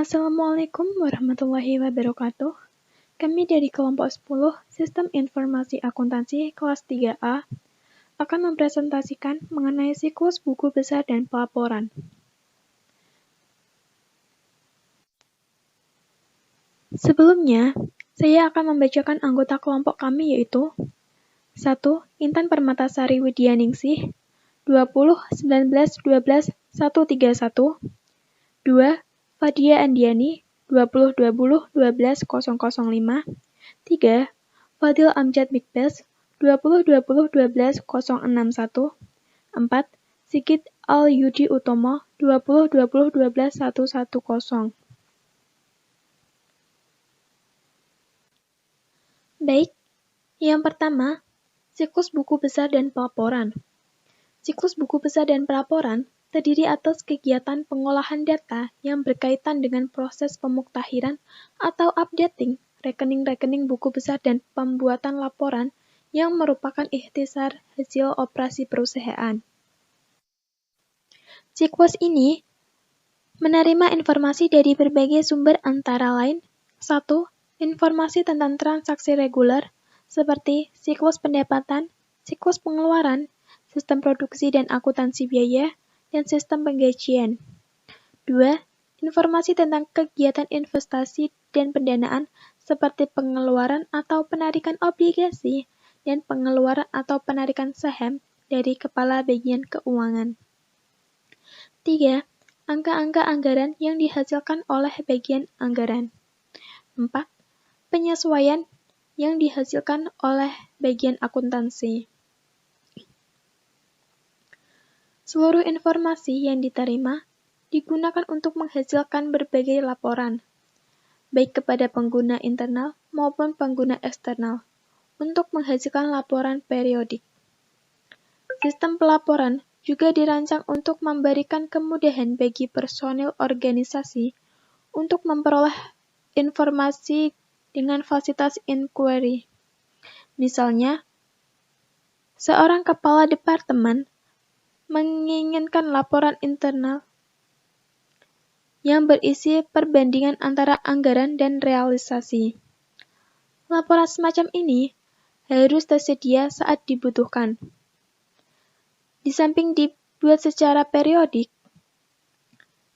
Assalamualaikum warahmatullahi wabarakatuh. Kami dari kelompok 10 Sistem Informasi Akuntansi kelas 3A akan mempresentasikan mengenai siklus buku besar dan pelaporan. Sebelumnya, saya akan membacakan anggota kelompok kami yaitu 1. Intan Permatasari Widyaningsih 20 19 12 131 2. Fadia Andiani 20 20 12 005 3. Fadil Amjad Mikbas 20 20 12 061 4. Sigit Al-Yudi Utomo 20 20 12 110. Baik, yang pertama, siklus buku besar dan pelaporan. Siklus buku besar dan pelaporan terdiri atas kegiatan pengolahan data yang berkaitan dengan proses pemuktahiran atau updating rekening-rekening buku besar dan pembuatan laporan yang merupakan ikhtisar hasil operasi perusahaan. Siklus ini menerima informasi dari berbagai sumber antara lain 1. Informasi tentang transaksi reguler seperti siklus pendapatan, siklus pengeluaran, sistem produksi dan akuntansi biaya, dan sistem penggajian. 2. Informasi tentang kegiatan investasi dan pendanaan seperti pengeluaran atau penarikan obligasi dan pengeluaran atau penarikan saham dari kepala bagian keuangan. 3. Angka-angka anggaran yang dihasilkan oleh bagian anggaran. 4. Penyesuaian yang dihasilkan oleh bagian akuntansi. Seluruh informasi yang diterima digunakan untuk menghasilkan berbagai laporan, baik kepada pengguna internal maupun pengguna eksternal, untuk menghasilkan laporan periodik. Sistem pelaporan juga dirancang untuk memberikan kemudahan bagi personil organisasi untuk memperoleh informasi dengan fasilitas inquiry. Misalnya, seorang kepala departemen menginginkan laporan internal yang berisi perbandingan antara anggaran dan realisasi. Laporan semacam ini harus tersedia saat dibutuhkan. Di samping dibuat secara periodik,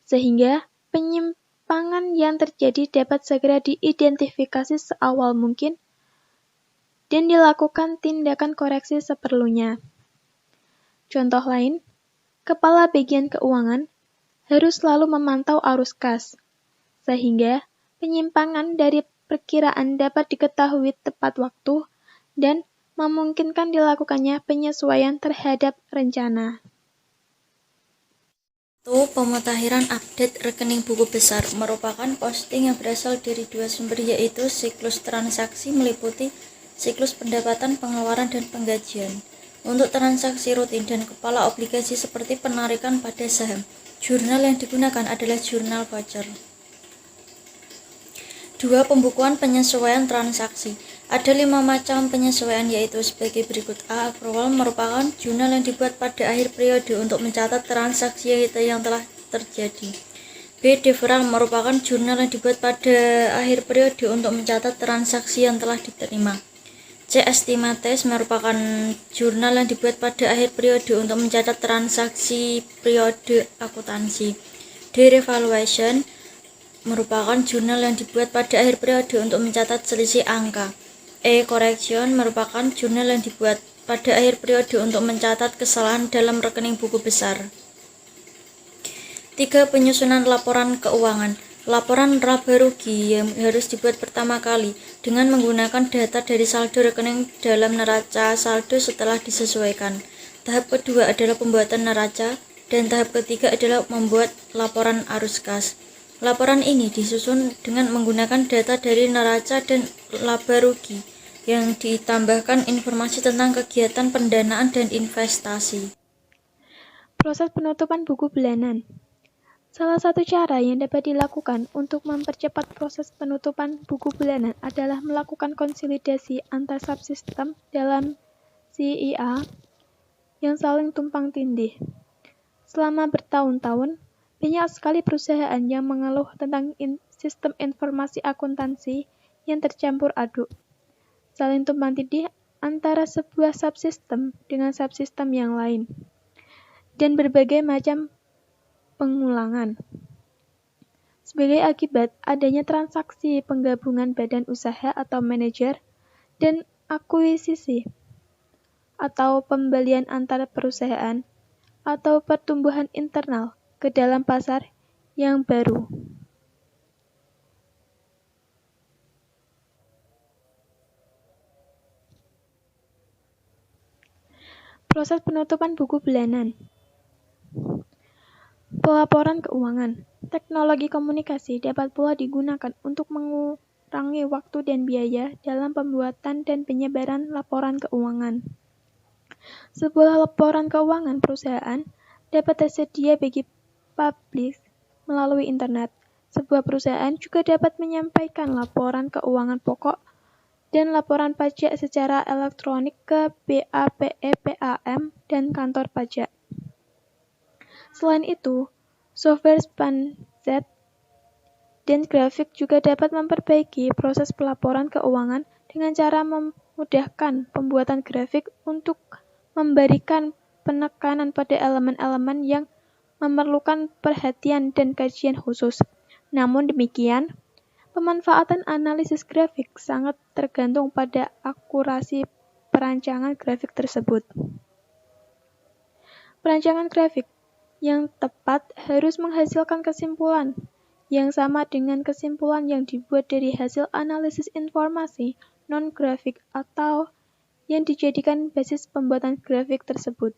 sehingga penyimpangan yang terjadi dapat segera diidentifikasi seawal mungkin dan dilakukan tindakan koreksi seperlunya. Contoh lain, kepala bagian keuangan harus selalu memantau arus kas, sehingga penyimpangan dari perkiraan dapat diketahui tepat waktu dan memungkinkan dilakukannya penyesuaian terhadap rencana. Pemutahiran update rekening buku besar merupakan posting yang berasal dari dua sumber, yaitu siklus transaksi meliputi siklus pendapatan, pengeluaran, dan penggajian. Untuk transaksi rutin dan kepala obligasi seperti penarikan pada saham, jurnal yang digunakan adalah jurnal voucher. 2. Pembukuan penyesuaian transaksi. Ada 5 macam penyesuaian, yaitu sebagai berikut. A. Accrual merupakan jurnal yang dibuat pada akhir periode untuk mencatat transaksi yang telah terjadi. B. Deferral merupakan jurnal yang dibuat pada akhir periode untuk mencatat transaksi yang telah diterima. C. Estimates merupakan jurnal yang dibuat pada akhir periode untuk mencatat transaksi periode akuntansi. D. Revaluation merupakan jurnal yang dibuat pada akhir periode untuk mencatat selisih angka. E. Correction merupakan jurnal yang dibuat pada akhir periode untuk mencatat kesalahan dalam rekening buku besar. 3. Penyusunan laporan keuangan. Laporan laba rugi yang harus dibuat pertama kali dengan menggunakan data dari saldo rekening dalam neraca saldo setelah disesuaikan. Tahap kedua adalah pembuatan neraca, dan tahap ketiga adalah membuat laporan arus kas. Laporan ini disusun dengan menggunakan data dari neraca dan laba rugi yang ditambahkan informasi tentang kegiatan pendanaan dan investasi. Proses penutupan buku bulanan. Salah satu cara yang dapat dilakukan untuk mempercepat proses penutupan buku bulanan adalah melakukan konsolidasi antar subsistem dalam CIA yang saling tumpang tindih. Selama bertahun-tahun, Banyak sekali perusahaan yang mengeluh tentang sistem informasi akuntansi yang tercampur aduk, saling tumpang tindih antara sebuah subsistem dengan subsistem yang lain, dan berbagai macam pengulangan. Sebagai akibat adanya transaksi penggabungan badan usaha atau manajer dan akuisisi atau pembelian antar perusahaan atau pertumbuhan internal ke dalam pasar yang baru. Proses penutupan buku bulanan. Pelaporan keuangan. Teknologi komunikasi dapat pula digunakan untuk mengurangi waktu dan biaya dalam pembuatan dan penyebaran laporan keuangan. Sebuah laporan keuangan perusahaan dapat tersedia bagi publik melalui internet. Sebuah perusahaan juga dapat menyampaikan laporan keuangan pokok dan laporan pajak secara elektronik ke BAPE, PAM, dan kantor pajak. Selain itu, software spreadsheet dan grafik juga dapat memperbaiki proses pelaporan keuangan dengan cara memudahkan pembuatan grafik untuk memberikan penekanan pada elemen-elemen yang memerlukan perhatian dan kajian khusus. Namun demikian, pemanfaatan analisis grafik sangat tergantung pada akurasi perancangan grafik tersebut. Perancangan grafik yang tepat harus menghasilkan kesimpulan yang sama dengan kesimpulan yang dibuat dari hasil analisis informasi non-grafik atau yang dijadikan basis pembuatan grafik tersebut.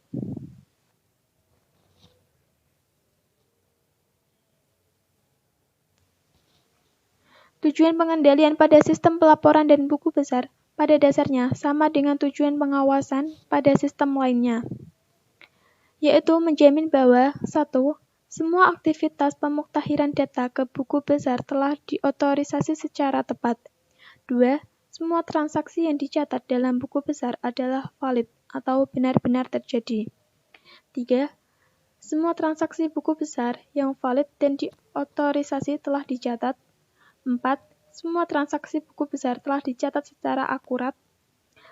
Tujuan pengendalian pada sistem pelaporan dan buku besar pada dasarnya sama dengan tujuan pengawasan pada sistem lainnya, yaitu menjamin bahwa 1. Semua aktivitas pemuktahiran data ke buku besar telah diotorisasi secara tepat. 2. Semua transaksi yang dicatat dalam buku besar adalah valid atau benar-benar terjadi. 3. Semua transaksi buku besar yang valid dan diotorisasi telah dicatat. 4. Semua transaksi buku besar telah dicatat secara akurat.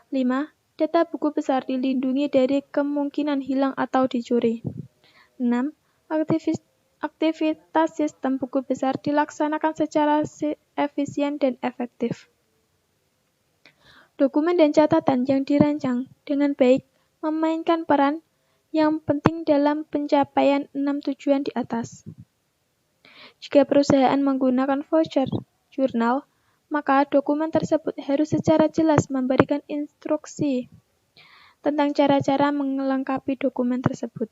5. Data buku besar dilindungi dari kemungkinan hilang atau dicuri. 6. Aktivitas sistem buku besar dilaksanakan secara efisien dan efektif. Dokumen dan catatan yang dirancang dengan baik memainkan peran yang penting dalam pencapaian 6 tujuan di atas. Jika perusahaan menggunakan voucher jurnal, maka dokumen tersebut harus secara jelas memberikan instruksi tentang cara-cara melengkapi dokumen tersebut.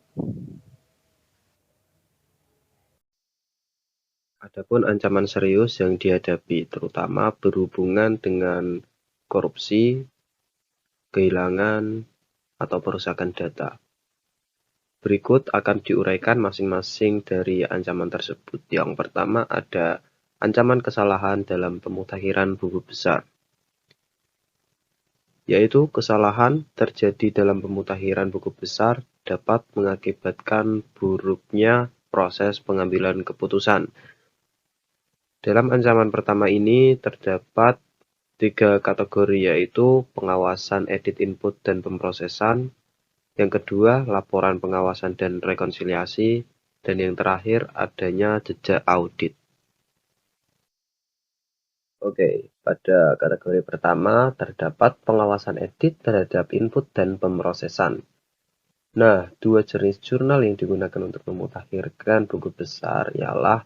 Adapun ancaman serius yang dihadapi terutama berhubungan dengan korupsi, kehilangan, atau perusakan data. Berikut akan diuraikan masing-masing dari ancaman tersebut. Yang pertama ada ancaman kesalahan dalam pemutahiran buku besar, yaitu kesalahan terjadi dalam pemutahiran buku besar dapat mengakibatkan buruknya proses pengambilan keputusan. Dalam ancaman pertama ini terdapat 3 kategori, yaitu pengawasan edit input dan pemrosesan, yang kedua laporan pengawasan dan rekonsiliasi, dan yang terakhir adanya jejak audit. Oke, pada kategori pertama terdapat pengawasan edit terhadap input dan pemrosesan. Nah, 2 jenis jurnal yang digunakan untuk memutakhirkan buku besar ialah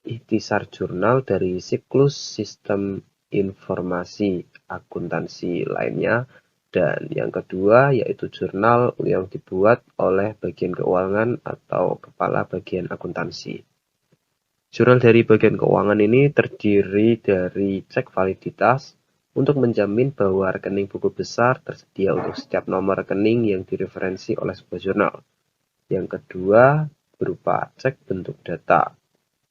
ikhtisar jurnal dari siklus sistem informasi akuntansi lainnya, dan yang kedua yaitu jurnal yang dibuat oleh bagian keuangan atau kepala bagian akuntansi. Jurnal dari bagian keuangan ini terdiri dari cek validitas untuk menjamin bahwa rekening buku besar tersedia untuk setiap nomor rekening yang direferensi oleh sebuah jurnal. Yang kedua berupa cek bentuk data.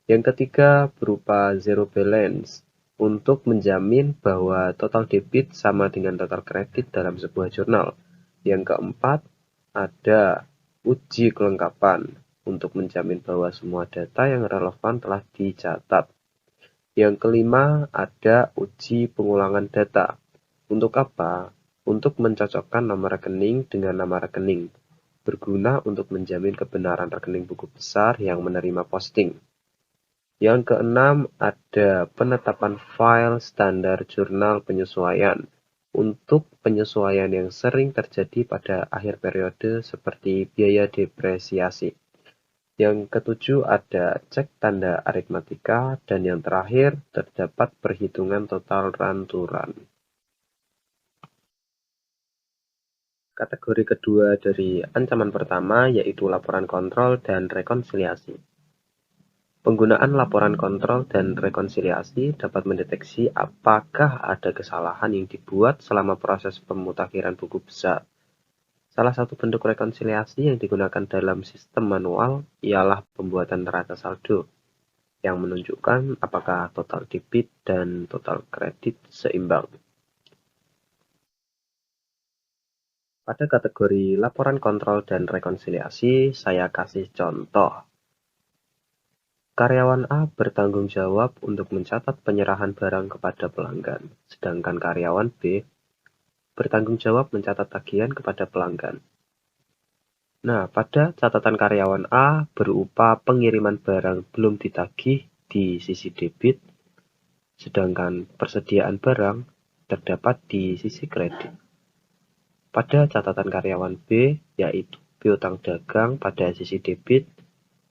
Yang ketiga berupa zero balance untuk menjamin bahwa total debit sama dengan total kredit dalam sebuah jurnal. Yang keempat ada uji kelengkapan untuk menjamin bahwa semua data yang relevan telah dicatat. Yang kelima, ada uji pengulangan data. Untuk apa? Untuk mencocokkan nama rekening dengan nama rekening, berguna untuk menjamin kebenaran rekening buku besar yang menerima posting. Yang keenam, ada penetapan file standar jurnal penyesuaian untuk penyesuaian yang sering terjadi pada akhir periode seperti biaya depresiasi. Yang ketujuh, ada cek tanda aritmatika, dan yang terakhir, terdapat perhitungan total ranturan. Kategori kedua dari ancaman pertama yaitu laporan kontrol dan rekonsiliasi. Penggunaan laporan kontrol dan rekonsiliasi dapat mendeteksi apakah ada kesalahan yang dibuat selama proses pemutakhiran buku besar. Salah satu bentuk rekonsiliasi yang digunakan dalam sistem manual ialah pembuatan neraca saldo, yang menunjukkan apakah total debit dan total kredit seimbang. Pada kategori laporan kontrol dan rekonsiliasi, saya kasih contoh. Karyawan A bertanggung jawab untuk mencatat penyerahan barang kepada pelanggan, sedangkan karyawan B bertanggung jawab mencatat tagihan kepada pelanggan. Nah, pada catatan karyawan A berupa pengiriman barang belum ditagih di sisi debit, sedangkan persediaan barang terdapat di sisi kredit. Pada catatan karyawan B, yaitu piutang dagang pada sisi debit,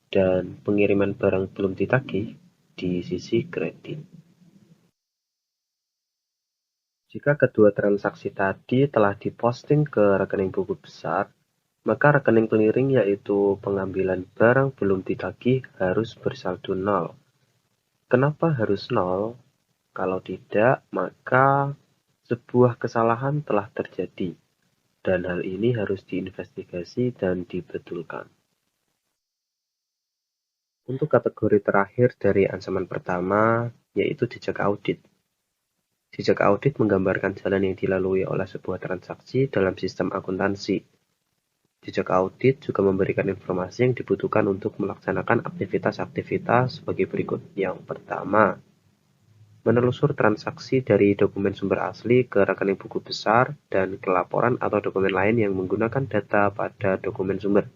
dan pengiriman barang belum ditagih di sisi kredit. Jika kedua transaksi tadi telah diposting ke rekening buku besar, maka rekening clearing yaitu pengambilan barang belum ditagih harus bersaldo 0. Kenapa harus 0? Kalau tidak, maka sebuah kesalahan telah terjadi, dan hal ini harus diinvestigasi dan dibetulkan. Untuk kategori terakhir dari ancaman pertama, yaitu jejak audit. Jejak audit menggambarkan jalan yang dilalui oleh sebuah transaksi dalam sistem akuntansi. Jejak audit juga memberikan informasi yang dibutuhkan untuk melaksanakan aktivitas-aktivitas sebagai berikut. Yang pertama, menelusur transaksi dari dokumen sumber asli ke rekening buku besar dan ke laporan atau dokumen lain yang menggunakan data pada dokumen sumber.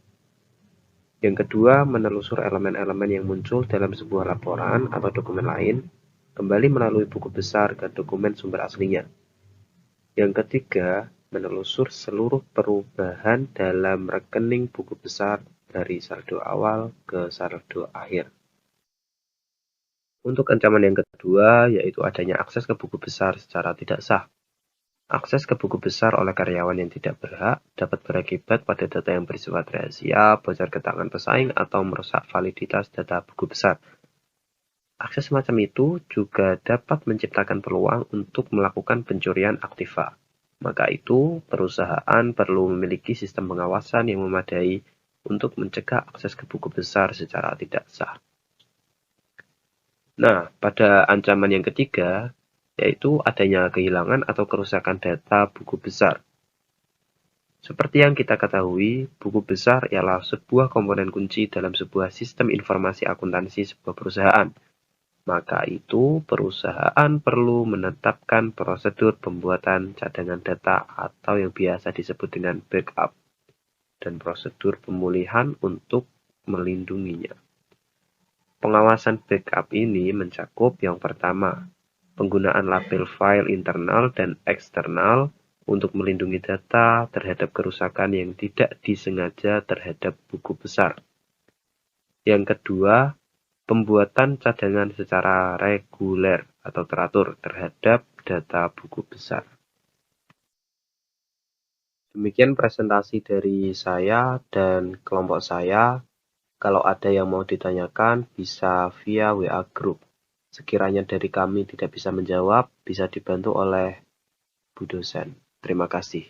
Yang kedua, menelusur elemen-elemen yang muncul dalam sebuah laporan atau dokumen lain, kembali melalui buku besar ke dokumen sumber aslinya. Yang ketiga, menelusur seluruh perubahan dalam rekening buku besar dari saldo awal ke saldo akhir. Untuk ancaman yang kedua, yaitu adanya akses ke buku besar secara tidak sah. Akses ke buku besar oleh karyawan yang tidak berhak dapat berakibat pada data yang bersifat rahasia, bocor ke tangan pesaing, atau merusak validitas data buku besar. Akses semacam itu juga dapat menciptakan peluang untuk melakukan pencurian aktiva. Maka itu, perusahaan perlu memiliki sistem pengawasan yang memadai untuk mencegah akses ke buku besar secara tidak sah. Nah, pada ancaman yang ketiga, yaitu adanya kehilangan atau kerusakan data buku besar. Seperti yang kita ketahui, buku besar ialah sebuah komponen kunci dalam sebuah sistem informasi akuntansi sebuah perusahaan. Maka itu, perusahaan perlu menetapkan prosedur pembuatan cadangan data atau yang biasa disebut dengan backup, dan prosedur pemulihan untuk melindunginya. Pengawasan backup ini mencakup yang pertama, penggunaan label file internal dan eksternal untuk melindungi data terhadap kerusakan yang tidak disengaja terhadap buku besar. Yang kedua, pembuatan cadangan secara reguler atau teratur terhadap data buku besar. Demikian presentasi dari saya dan kelompok saya. Kalau ada yang mau ditanyakan, bisa via WA Group. Sekiranya dari kami tidak bisa menjawab, bisa dibantu oleh Bu dosen. Terima kasih.